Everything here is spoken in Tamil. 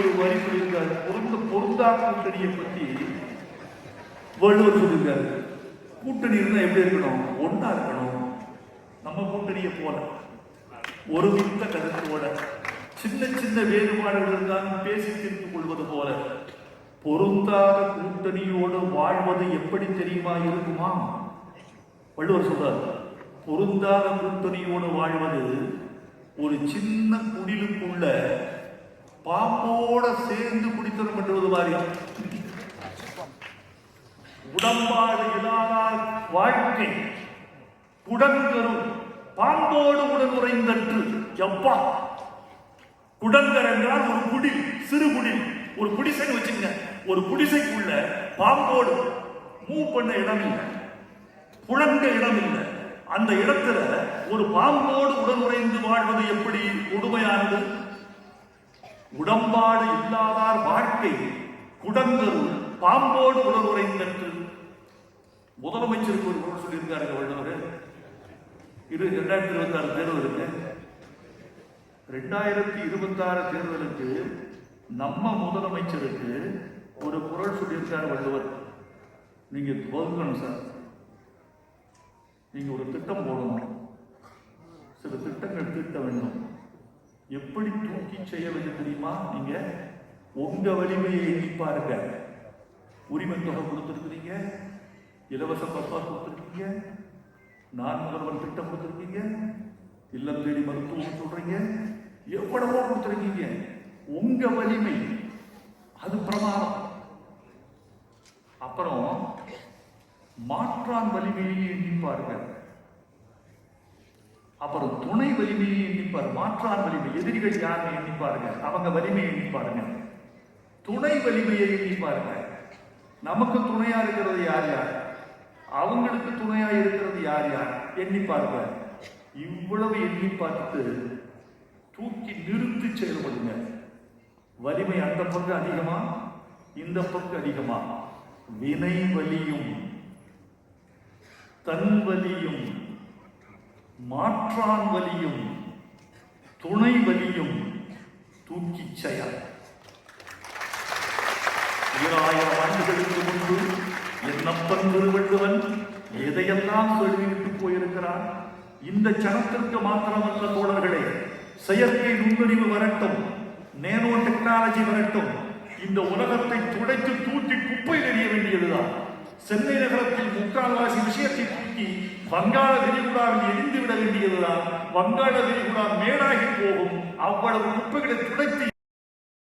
ஒரு வரி சொல்லியிருக்காரு. பொருந்தா கூட்டணியை பத்தி வள்ளுவர் சொல்லியிருக்காரு. கூட்டணி இருந்தா எப்படி இருக்கணும்? ஒன்னா இருக்கணும். நம்ம கூட்டணியை போல ஒருமித்த கருத்தோட சின்ன சின்ன வேறுபாடுகள் இருந்தாலும் பேசி தீர்த்து கொள்வது போல பொருந்தாத கூட்டணியோடு வாழ்வது எப்படி தெரியுமா இருக்குமா? வள்ளுவர் சொல்றார், பொருந்தாத கூட்டணியோடு வாழ்வது ஒரு சின்ன குடிலுக்குள்ள பாம்போட சேர்ந்து குடித்தனம் பண்ணுவது மாதிரி. உடம்பாடு இல்லாதார் வாழ்க்கை குடங்கரும் பாம்போடு உடன் உறைந்தற்று. எப்பா குடங்கர் என்றால் ஒரு குடில், சிறு குடில், ஒரு குடிசைன்னு வச்சுங்க. ஒரு குடிசைக்குள்ள பாம்போடு மூவ் பண்ண இடம் இல்லை, புழங்க இடம் இல்லை. அந்த இடத்துல ஒரு பாம்போடு உடன் உறைந்து வாழ்வது எப்படி கொடுமையானது? உடம்பாடு இல்லாதார் வாழ்க்கை குடங்கருள் பாம்போடு உடன் உறைந்தற்று. முதலமைச்சருக்கு ஒரு குரல் சொல்லியிருக்காரு வள்ளுவர். 2026 தேர்தலுக்கு 2026 தேர்தலுக்கு நம்ம முதலமைச்சருக்கு ஒரு குரல் சொல்லியிருக்காரு வள்ளுவர். நீங்க ஒதுக்கணும் சார், நீங்க ஒரு திட்டம் போடணும், சில திட்டங்கள் தீட்ட வேண்டும். எப்படி தூக்கி செய்ய வேண்டும் தெரியுமா? நீங்க உங்க வலிமையை எண்ணி பாருங்க. உரிமை தொகை கொடுத்திருக்கிறீங்க, இலவச பப்பா கொடுத்திருக்கீங்க, நான் முதல்வன் திட்டம் கொடுத்திருக்கீங்க, இல்லம் தேடி மருத்துவம் சொல்றீங்க, எவ்வளவோ கொடுத்திருக்கீங்க. உங்க வலிமை அது பிரமாதம். அப்புறம் மாற்றான் வலிமையை எண்ணிப்பாருங்க. அப்புறம் துணை வலிமையை எண்ணிப்பாரு. மாற்றான் வலிமை எதிரிகள் யாருன்னு எண்ணிப்பாருங்க, அவங்க வலிமையை எண்ணிப்பாருங்க. துணை வலிமையை எண்ணிப்பாருங்க. நமக்கு துணையா இருக்கிறது யார் யார், அவங்களுக்கு துணையா இருக்கிறது யார் யார் எண்ணிப்பாருங்க. இவ்வளவு எண்ணி பார்த்து தூக்கி நிறுத்தி செயல்படுங்க. வலிமை அந்த பங்கு அதிகமா, இந்த பங்கு அதிகமா? வினை வலியும் தன் வலியும் மாற்றான் வலியும் துணை வலியும் தூக்கி செயல். 2000 ஆண்டுகளுக்கு முன்பு என்னப்பன் திருவள்ளுவன் எதையெல்லாம் சொல்லிவிட்டு போயிருக்கிறான். இந்த சனத்திற்கு மாத்திரமல்ல தோழர்களே, செயற்கை நுண்ணறிவு வரட்டும், நேனோ டெக்னாலஜி வரட்டும், இந்த உலகத்தை துடைத்து தூக்கி குப்பையில் எறிய வேண்டியதுதான். சென்னை நகரத்தில் முக்கால்வாசி விஷயத்தை தூக்கி வங்காள விரிகுடாவில் எரிந்து விட வேண்டியதுதான். வங்காள விரிகுடா மேடாகி போகும். அவ்வளவு குப்பைகளை துடைத்து